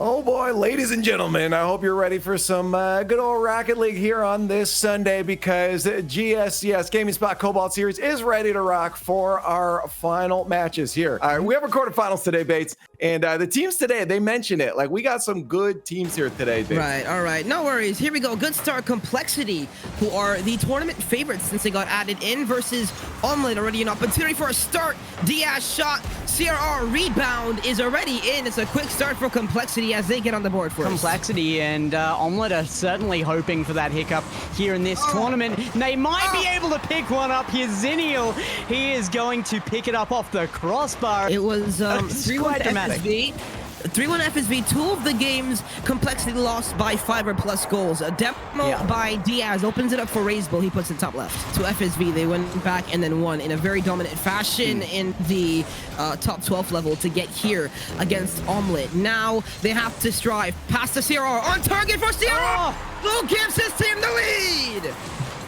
Oh boy, ladies and gentlemen, I hope you're ready for some good old Rocket League here on this Sunday because GSCS Gaming Spot Cobalt Series is ready to rock for our final matches here. All right, we have our quarterfinals today, Bates, and the teams today, they mention it. Like, we got some good teams here today, Bates. Right, all right, no worries. Here we go. Good start, Complexity, who are the tournament favorites since they got added in versus Omelette. Already an opportunity for a start. DIAZ shot, CRR rebound is already in. It's a quick start for Complexity as they get on the board first. Complexity and Omelette are certainly hoping for that hiccup here in this tournament. They might be able to pick one up here. Zinnial, he is going to pick it up off the crossbar. It was 3-1 FSV. 3-1 FSV, 2 of the games Complexity lost by 5 or plus goals. A demo by DIAZ opens it up for REYSBULL. He puts it top left. To FSV, they went back and then won in a very dominant fashion in the top 12 level to get here against Omelette. Now they have to strive past the CRR. On target for CRR! Who gives his team the lead?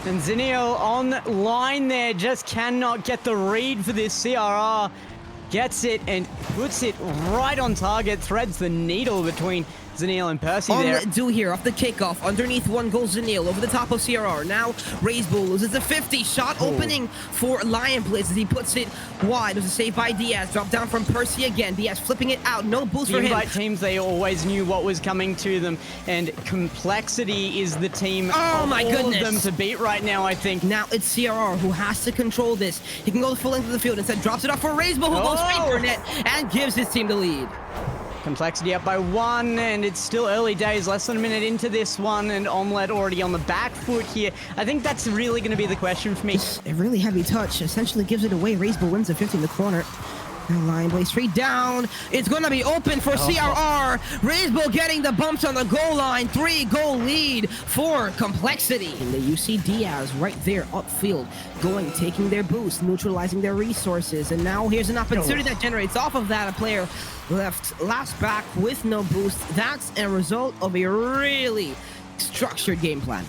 And Zinnial on line there, just cannot get the read for this CRR. Gets it and puts it right on target, threads the needle between Zinnial and Percy there. Omelette do here off the kickoff, underneath one goal Zinnial over the top of CRR. Now REYSBULL loses the 50 shot opening for Lion Blitz as he puts it wide. It was a save by DIAZ, drop down from Percy again. DIAZ flipping it out, no boost for him. Invite teams, they always knew what was coming to them, and Complexity is the team of them to beat right now, I think. Now it's CRR who has to control this. He can go the full length of the field, instead drops it off for REYSBULL who goes straight for net and gives his team the lead. Complexity up by 1, and it's still early days, less than a minute into this one, and Omelette already on the back foot here. I think that's really going to be the question for me. A really heavy touch essentially gives it away. REYSBULL wins the 50 in the corner. Now Lion Blaze straight down. It's going to be open for CRR. REYSBULL getting the bumps on the goal line. 3-goal lead for Complexity. And you see DIAZ right there upfield going, taking their boost, neutralizing their resources. And now here's an opportunity that generates off of that. A player left last back with no boost. That's a result of a really structured game plan.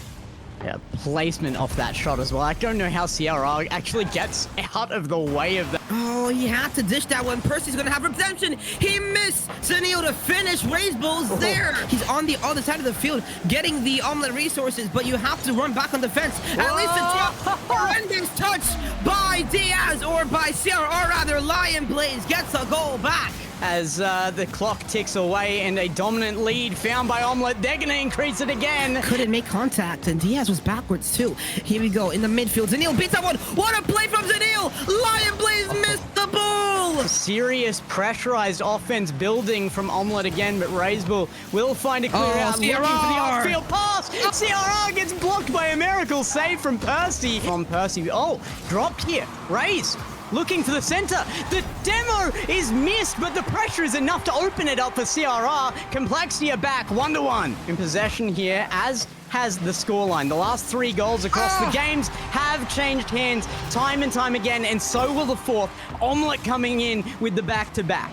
Yeah, placement off that shot as well. I don't know how CRR actually gets out of the way of that. Oh, he had to dish that one. Percy's going to have redemption. He missed Zinnial to finish. REYSBULL's there. He's on the other side of the field getting the Omelette resources, but you have to run back on the fence. At least a horrendous touch by DIAZ, or by CRR rather. Lion Blaze gets a goal back. As the clock ticks away and a dominant lead found by Omelette, they're going to increase it again. Couldn't make contact, and DIAZ was backwards too. Here we go in the midfield. Zinnial beats that one. What a play from Zinnial! Lion Blaze missed the ball! Serious pressurized offense building from Omelette again, but REYSBULL will find a clear out. Looking for the off-field pass. CRR gets blocked by a miracle save from Percy. Dropped here. Raze looking for the center. The demo is missed, but the pressure is enough to open it up for CRR. Complexity are back 1-1 in possession here, as has the scoreline. The last 3 goals across the games have changed hands time and time again, and so will the 4th. Omelette coming in with the back-to-back.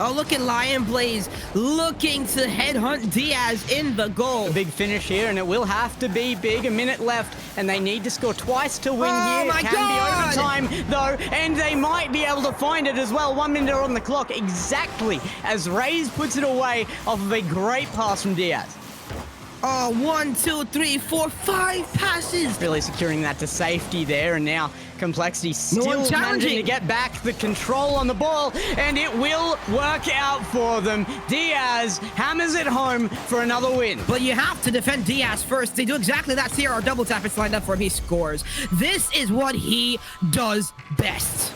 Oh, look at Lion Blaze looking to headhunt DIAZ in the goal. A big finish here, and it will have to be big. A minute left, and they need to score twice to win here. My It can be overtime, though, and they might be able to find it as well. 1 minute on the clock, exactly as Raze puts it away off of a great pass from DIAZ. Oh, 1, 2, 3, 4, 5 passes. Really securing that to safety there, and now Complexity still managing to get back the control on the ball, and it will work out for them. DIAZ hammers it home for another win. But you have to defend DIAZ first. They do exactly that. CRR double tap. It's lined up for him. He scores. This is what he does best.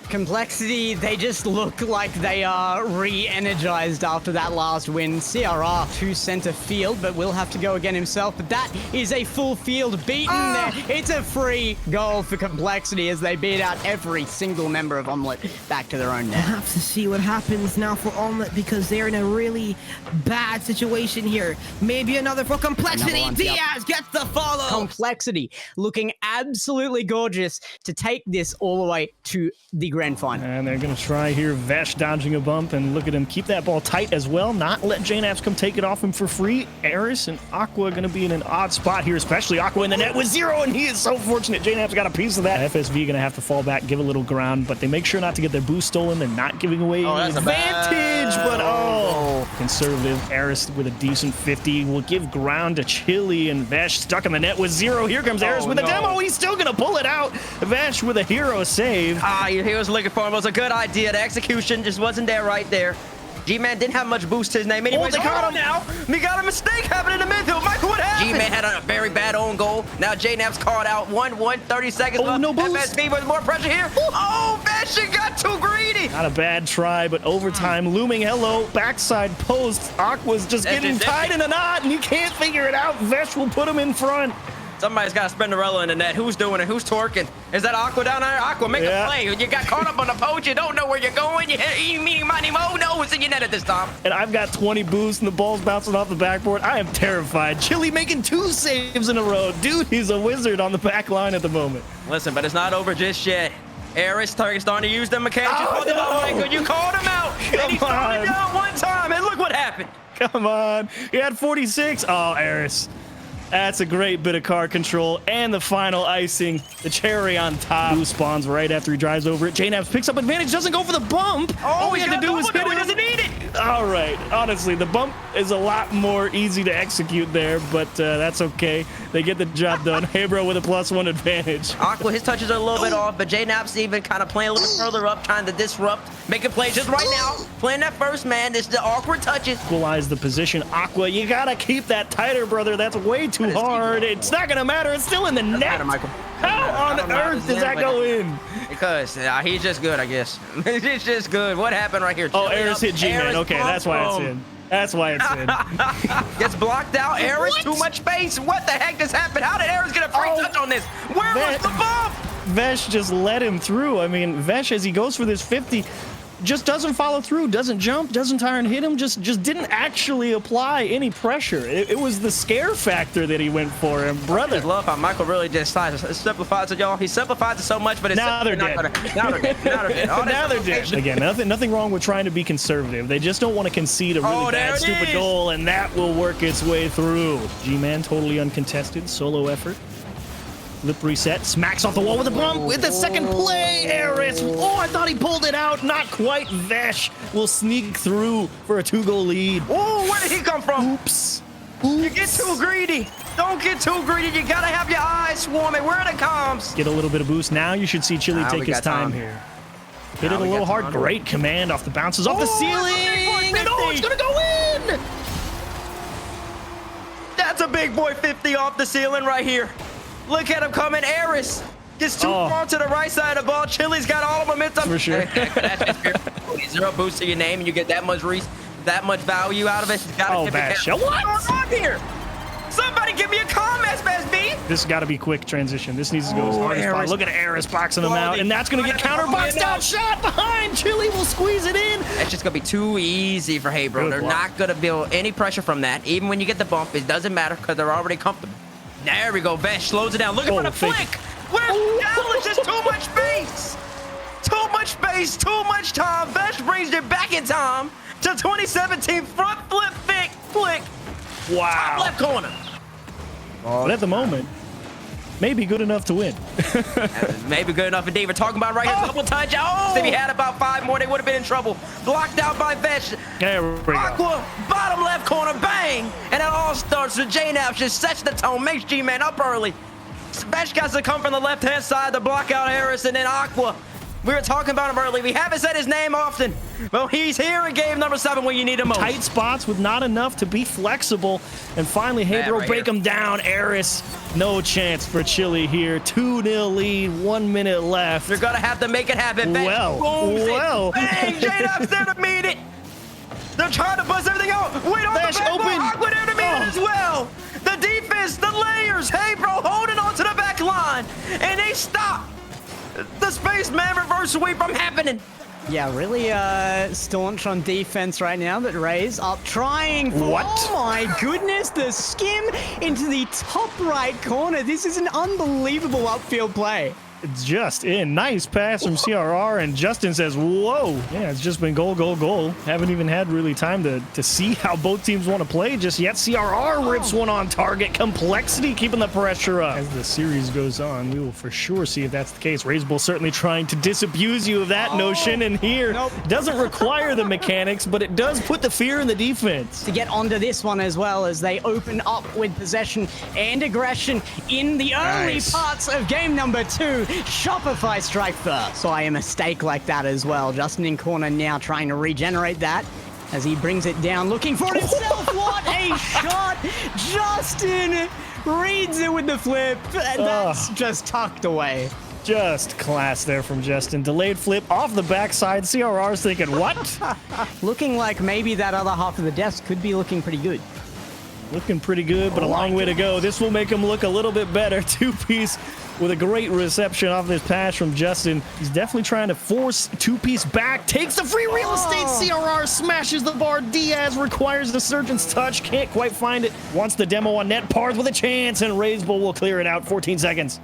Complexity, they just look like they are re-energized after that last win. CRR to center field, but will have to go again himself. But that is a full field beaten there. It's a free goal for Complexity as they beat out every single member of Omelette back to their own net. We'll have to see what happens now for Omelette because they're in a really bad situation here. Maybe another for Complexity. DIAZ gets the follow. Complexity looking absolutely gorgeous to take this all the way to the grand final. And they're going to try here. Vesh dodging a bump, and look at him keep that ball tight as well. Not let JNAPS come take it off him for free. Eris and Aqua going to be in an odd spot here, especially Aqua in the net with 0, and he is so fortunate. JNAPS got a piece of that. FSV going to have to fall back, give a little ground, but they make sure not to get their boost stolen. They're not giving away any advantage, but conservative. Eris with a decent 50 will give ground to Chili, and Vesh stuck in the net with 0. Here comes Eris with a demo. He's still gonna pull it out. Vesh with a hero save. He was looking for him. It was a good idea. The execution just wasn't there right there. G-Man didn't have much boost to his name. Anyways, they got him now. We got a mistake happening in the midfield. Michael, what happened? G-Man had a very bad own goal. Now J-Nap's called out. 30 seconds left. No boost. FSB with more pressure here. Oh, Vesh got too greedy. Not a bad try, but overtime looming. Hello, backside post. Aqua's just getting tied in a knot, and he can't figure it out. Vesh will put him in front. Somebody's got to Spinderella in the net. Who's doing it? Who's twerking? Is that Aqua down there? Aqua, make a play. You got caught up on the post. You don't know where you're going. You meaning Mighty Mo? No, it's in your net at this time. And I've got 20 boosts, and the ball's bouncing off the backboard. I am terrified. Chili making 2 saves in a row. Dude, he's a wizard on the back line at the moment. Listen, but it's not over just yet. Eris starting to use them mechanics. You called him out. And he threw it down one time, and look what happened. Come on. He had 46. Oh, Eris. That's a great bit of car control, and the final icing, the cherry on top. Blue spawns right after he drives over it. J-Naps picks up advantage, doesn't go for the bump. All he had to do was hit it. He doesn't need it. All right, honestly, the bump is a lot more easy to execute there, but that's okay. They get the job done. Hey, bro, with a +1 advantage. Aqua, his touches are a little bit off, but J-Naps even kind of playing a little bit further up, trying to disrupt, making plays just right now. Playing that first man, it's the awkward touches. Equalize the position. Aqua, you gotta keep that tighter, brother. That's way too hard. It's not gonna matter. It's still in the net. How on earth does that go in? Because he's just good, I guess. He's just good. What happened right here? Oh, Eris hit G-Man. Okay, that's why it's in. That's why it's in. Gets blocked out. Eris, too much space. What the heck just happened? How did Eris get a free touch on this? Where was the bump? Vesh just let him through. I mean, Vesh, as he goes for this 50, just doesn't follow through, doesn't jump, doesn't try and hit him, just didn't actually apply any pressure. It was the scare factor that he went for him, brother. I just love how Michael really just simplifies it, y'all. He simplifies it so much, but it's now they're dead. Now they're dead. Now they're dead. Again, nothing wrong with trying to be conservative. They just don't want to concede a really bad, stupid goal, and that will work its way through. G-Man totally uncontested, solo effort. Lip reset, smacks off the wall with a bump with the second play. Eris, I thought he pulled it out. Not quite. Vesh will sneak through for a 2-goal lead. Oh, where did he come from? Oops. You get too greedy. Don't get too greedy. You gotta have your eyes swarming. Where are the comms? Get a little bit of boost. Now you should see Chili take his time here. Hit it a little hard. Great command off the bounces off the ceiling. And it's gonna go in. That's a big boy 50 off the ceiling right here. Look at him coming. Eris gets too far to the right side of the ball. Chili's got all the momentum. For sure. That's 0 boost to your name, and you get that much value out of it. Bash. What? What's going on here? Somebody give me a calm, SBSB. This has got to be quick transition. This needs to go as hard as possible. Look at Eris boxing him out, and that's going to get counter-boxed out. Shot behind. Chili will squeeze it in. It's just going to be too easy for Hey Bro. They're not going to build any pressure from that. Even when you get the bump, it doesn't matter because they're already comfortable. There we go. Vesh slows it down. Looking for the flick. Where's It's just too much space. Too much space. Too much time. Vesh brings you back in time to 2017 front flip flick. Wow. Top left corner. But at the moment, maybe good enough to win. Maybe good enough indeed. We're talking about right here. Double touch. If he had about 5 more, they would have been in trouble. Blocked out by Vesh. There we go. Aqua, bottom left corner, bang! And it all starts with J-Nap. Just sets the tone, makes G-Man up early. Vesh got to come from the left-hand side to block out Harris, and then Aqua. We were talking about him early. We haven't said his name often. Well, he's here in game number 7 when you need him most. Tight spots with not enough to be flexible. And finally, Hebro break him down. Eris, no chance for Chili here. 2-0 lead, 1 minute left. They're going to have to make it happen. Well. Bang, J-Dub's there to meet it. They're trying to buzz everything out. Wait on the back open. Aqua there to meet it as well. The defense, the layers. Hebro holding on to the back line. And they stop the spaceman reverse sweep from happening. Yeah, really staunch on defense right now, but Rey's up trying for... What? Oh my goodness, the skim into the top right corner. This is an unbelievable upfield play. just in. Nice pass from CRR, and Justin says, whoa. Yeah, it's just been goal, goal, goal. Haven't even had really time to see how both teams want to play just yet. CRR rips one on target. Complexity keeping the pressure up. As the series goes on, we will for sure see if that's the case. REYSBULL certainly trying to disabuse you of that notion, and here doesn't require the mechanics, but it does put the fear in the defense. To get onto this one as well, as they open up with possession and aggression in the early parts of game number 2. Shopify strike first. Saw a mistake like that as well. Justin in corner now trying to regenerate that as he brings it down, looking for it himself. What a shot! Justin reads it with the flip. That's just tucked away. Just class there from Justin. Delayed flip off the backside. CRR's thinking, what? Looking like maybe that other half of the desk could be looking pretty good. Looking pretty good, but a long way to go. This will make him look a little bit better. Two-piece with a great reception off this pass from Justin. He's definitely trying to force two-piece back. Takes the free real estate. CRR smashes the bar. DIAZ requires the surgeon's touch. Can't quite find it. Wants the demo on net. Parth with a chance, and REYSBULL will clear it out. 14 seconds.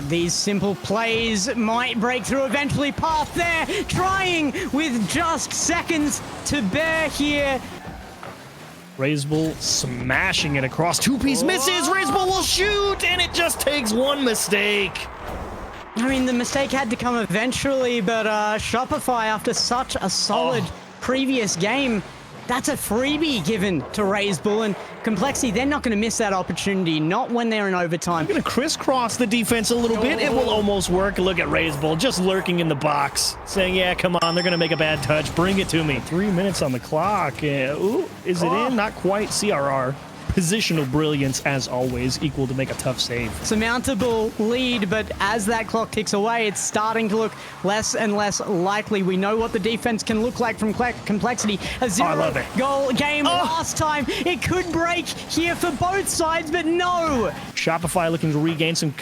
These simple plays might break through eventually. Parth there, trying with just seconds to bear here. REYSBULL smashing it across. Two-piece misses. REYSBULL will shoot, and it just takes one mistake. I mean, the mistake had to come eventually, but Shopify, after such a solid previous game, that's a freebie given to REYSBULL, and Complexity, they're not going to miss that opportunity, not when they're in overtime. Going to crisscross the defense a little bit. It will almost work. Look at REYSBULL just lurking in the box, saying, yeah, come on, they're going to make a bad touch. Bring it to me. 3 minutes on the clock. Ooh, is it in? Not quite. CRR. Positional brilliance, as always, equal to make a tough save. Surmountable lead, but as that clock ticks away, it's starting to look less and less likely. We know what the defense can look like from Complexity. A 0-goal game last time. It could break here for both sides, but no. Shopify looking to regain some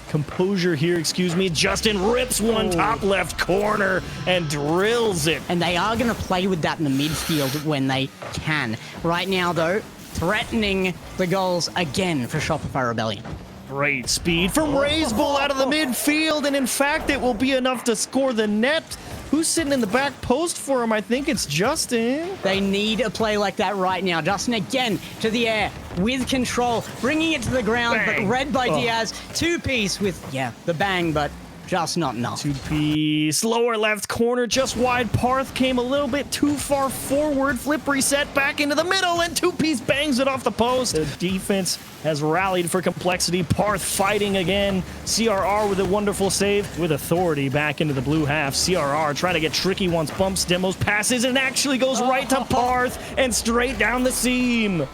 composure here, Justin rips one top left corner and drills it. And they are going to play with that in the midfield when they can. Right now, though, threatening the goals again for Shopify Rebellion. Great speed from REYSBULL out of the midfield, and in fact, it will be enough to score the net. Who's sitting in the back post for him? I think it's Justin. They need a play like that right now. Justin again to the air with control, bringing it to the ground, but read by DIAZ. Two-piece with, the bang, but just not enough. Two-piece, lower left corner, just wide. Parth came a little bit too far forward. Flip reset back into the middle, and two-piece bangs it off the post. The defense has rallied for Complexity. Parth fighting again. CRR with a wonderful save with authority back into the blue half. CRR trying to get tricky once bumps, demos, passes, and actually goes right to Parth and straight down the seam.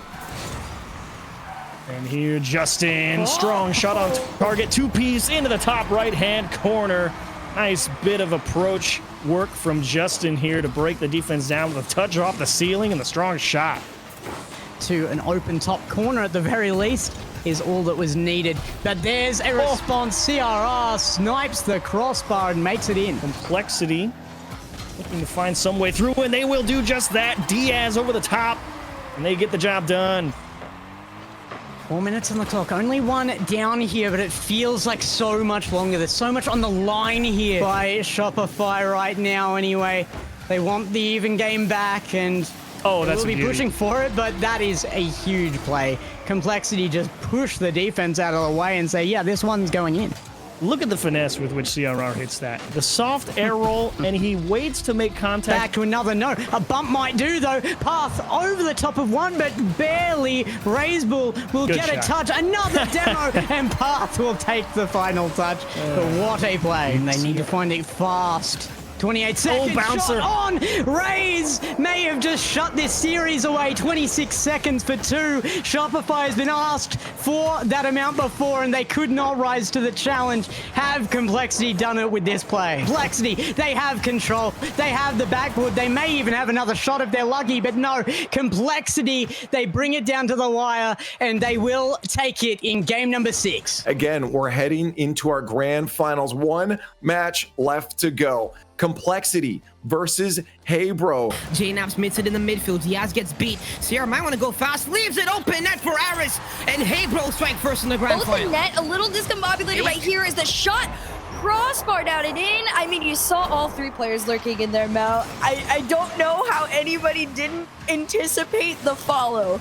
And here, Justin, strong shot on target, two-piece into the top right-hand corner. Nice bit of approach work from Justin here to break the defense down with a touch off the ceiling and the strong shot. To an open top corner at the very least is all that was needed. But there's a response. CRR snipes the crossbar and makes it in. Complexity looking to find some way through, and they will do just that. DIAZ over the top, and they get the job done. 4 minutes on the clock. Only one down here, but it feels like so much longer. There's so much on the line here by Shopify right now anyway. They want the even game back, and they'll be pushing for it, but that is a huge play. Complexity just push the defense out of the way and say, yeah, this one's going in. Look at the finesse with which CRR hits that. The soft air roll, and he waits to make contact. Back to another. No, a bump might do, though. Parth over the top of one, but barely. REYSBULL will get a touch. Another demo, and Parth will take the final touch. But what a play. And they need to find it fast. 28 seconds, bouncer. Shot on! Rays may have just shut this series away. 26 seconds for two. Shopify has been asked for that amount before, and they could not rise to the challenge. Have Complexity done it with this play? Complexity, they have control. They have the backboard. They may even have another shot if they're lucky, but no. Complexity, they bring it down to the wire, and they will take it in game number 6. Again, we're heading into our grand finals. One match left to go. Complexity versus Hey Bro. JNAPS makes it in the midfield. DIAZ gets beat. CRR might want to go fast. Leaves it open. Net for Aris. And Hey Bro strike first in the grand final. Both the net, a little discombobulated right here is the shot. Crossbar down and in. I mean, you saw all three players lurking in their mouth. I don't know how anybody didn't anticipate the follow.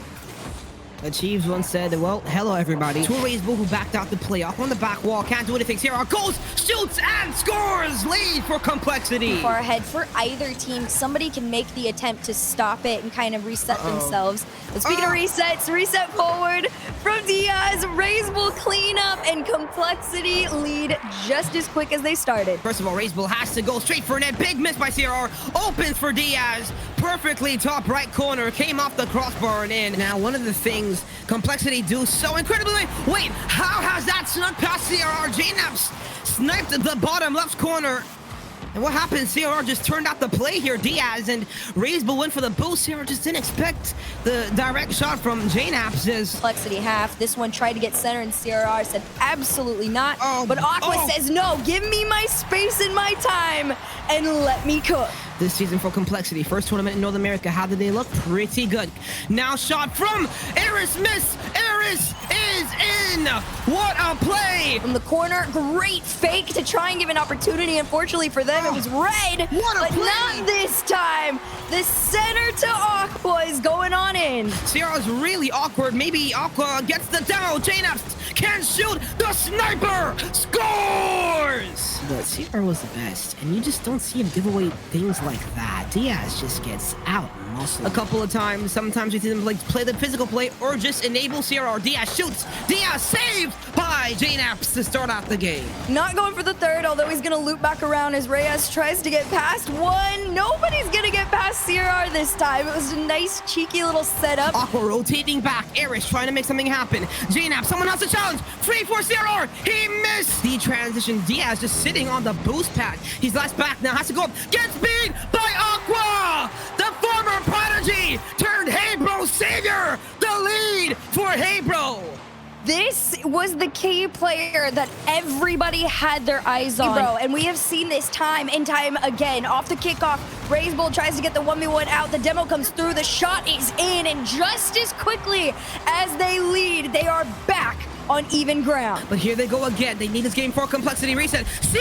Achieves once said, well, hello everybody. Two REYSBULL who backed out the playoff on the back wall. Can't do anything. CRR goes, shoots, and scores. Lead for Complexity. Far ahead for either team. Somebody can make the attempt to stop it and kind of reset themselves. But speaking of resets, reset forward from DIAZ. REYSBULL cleanup and Complexity lead just as quick as they started. First of all, REYSBULL has to go straight for a net. Big miss by CRR. Opens for DIAZ. Perfectly top right corner. Came off the crossbar and in. Now, one of the things Complexity do so incredibly. Wait, how has that snuck past CRR? JNAPS sniped the bottom left corner. And what happened? CRR just turned out the play here. DIAZ and REYSBULL went for the boost. CRR just didn't expect the direct shot from JNAPS. Complexity half. This one tried to get center and CRR said absolutely not. But Aqua says no. Give me my space and my time and let me cook. This season for Complexity. First tournament in North America. How did they look? Pretty good. Now shot from Aris. Miss. Aris is in. What a play. From the corner. Great fake to try and give an opportunity. Unfortunately for them, it was red. But not this time. The center to Aqua is going on in. CRR is really awkward. Maybe Aqua gets the demo. JNAPS can shoot. The sniper scores. But CRR was the best. And you just don't see him give away things like that. DIAZ just gets out muscle a couple of times. Sometimes we see them like play the physical play or just enable CRR. DIAZ shoots. DIAZ saved by JNAPS to start out the game. Not going for the third, although he's going to loop back around as Reyes tries to get past one. Nobody's going to get past CRR this time. It was a nice, cheeky little setup. Aqua rotating back. Aris trying to make something happen. JNAPS, someone has to challenge. Free for CRR. He missed the transition. DIAZ just sitting on the boost pad. He's last back now. Has to go up. Gets beat by Aqua. The former prodigy turned Hey Bro savior. The lead for Hey Bro. This was the key player that everybody had their eyes on. Bro, and we have seen this time and time again. Off the kickoff, REYSBULL tries to get the 1v1 out. The demo comes through. The shot is in. And just as quickly as they lead, they are back on even ground. But here they go again. They need this game for Complexity reset. CRR!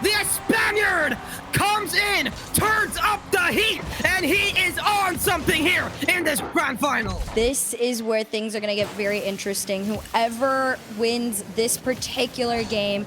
The Spaniard comes in, turns up the heat, and he is on something here in this grand final. This is where things are going to get very interesting. Whoever wins this particular game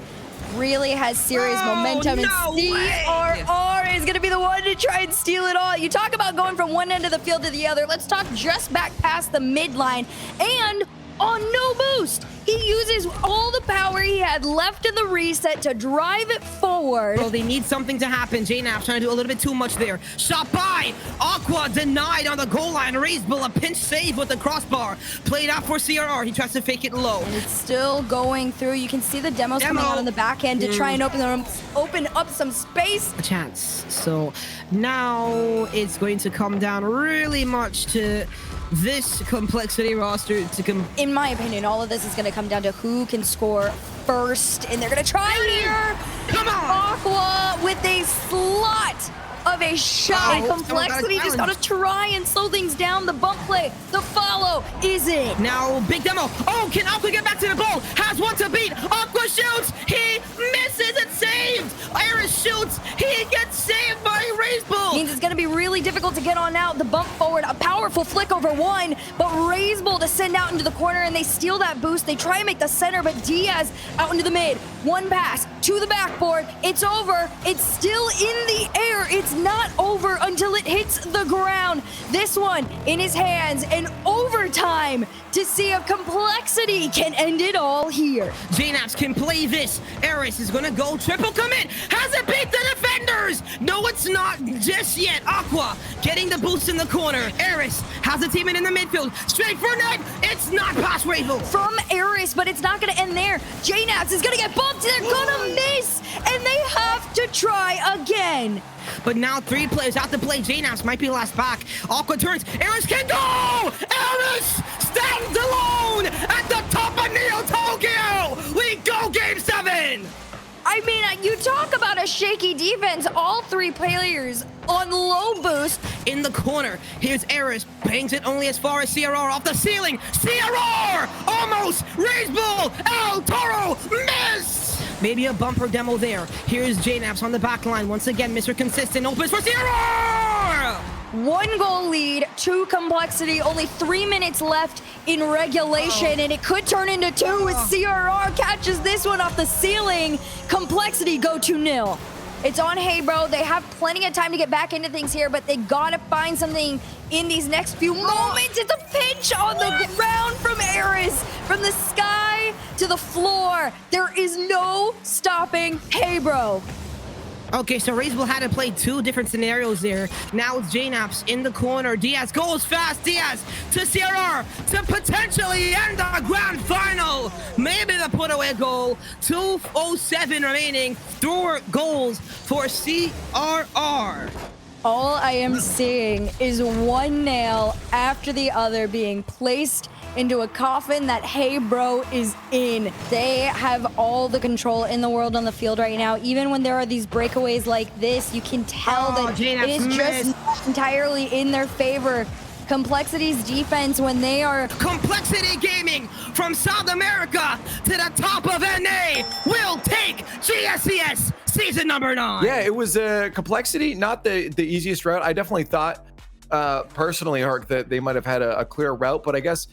really has serious momentum, and CRR is going to be the one to try and steal it all. You talk about going from one end of the field to the other. Let's talk just back past the midline and on no boost. He uses all the power he had left in the reset to drive it forward. Well, they need something to happen. JNAPS trying to do a little bit too much there. Shot by. Aqua denied on the goal line. REYSBULL a pinch save with the crossbar. Played out for CRR. He tries to fake it low. And it's still going through. You can see the demos coming out on the back end to try and open up some space. A chance. So now it's going to come down really much to this Complexity roster to in my opinion, all of this is going to come down to who can score first, and they're going to try here. Come on! Aqua with a slot of a shot. Complexity just got to try and slow things down. The bump play, the follow is it. Now, big demo. Oh, can Aqua get back to the ball? Has one to beat. Aqua shoots. He misses. It's saved. Aris shoots. He gets saved by REYSBULL. Means it's going to be really difficult to get on out. The bump forward, a powerful flick over one, but REYSBULL to send out into the corner, and they steal that boost. They try and make the center, but DIAZ out into the mid. One pass to the backboard. It's over. It's still in the air. It's not over until it hits the ground. This one in his hands, and overtime to see if Complexity can end it all here. JNAPS can play this. Aris is gonna go triple commit. Has it beat the defenders? No, it's not just yet. Aqua getting the boost in the corner. Aris has a teammate in the midfield. Straight for net. It's not past REYSBULL. From Aris, but it's not gonna end there. JNAPS is gonna get bumped. They're gonna miss, and they have to try again. But now three players have to play. JNAPS might be last back. Aqua turns. Aris can go! Aris stands alone at the top of Neo Tokyo! We go game 7! I I mean, you talk about a shaky defense. All 3 players on low boost. In the corner, here's Eris, bangs it only as far as CRR off the ceiling. CRR! Almost! REYSBULL! El Toro! Miss! Maybe a bumper demo there. Here's JNAPS on the back line. Once again, Mr. Consistent opens for CRR! 1 goal lead, 2 complexity, only 3 minutes left in regulation, and it could turn into 2 as CRR catches this one off the ceiling. Complexity go 2-0. It's on Hey Bro. They have plenty of time to get back into things here, but they gotta find something in these next few moments. It's a pinch on the ground from Eris. From the sky to the floor. There is no stopping Hey Bro. Okay, so REYSBULL had to play 2 different scenarios there. Now it's JNAPS in the corner. DIAZ goes fast. DIAZ to CRR to potentially end the grand final. Maybe the put away goal. 2:07 remaining. 4 goals for CRR. All I am seeing is one nail after the other being placed into a coffin that Hey Bro is in. They have all the control in the world on the field right now. Even when there are these breakaways like this, you can tell that it is just not entirely in their favor. Complexity's defense when they are... Complexity Gaming from South America to the top of NA will take GSCS season number 9. Yeah, it was Complexity, not the easiest route. I definitely thought, personally, Hark, that they might have had a clear route, but I guess,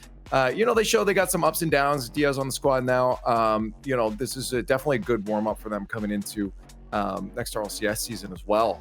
you know, they got some ups and downs. DIAZ on the squad now. You know, this is definitely a good warm-up for them coming into next RLCS season as well.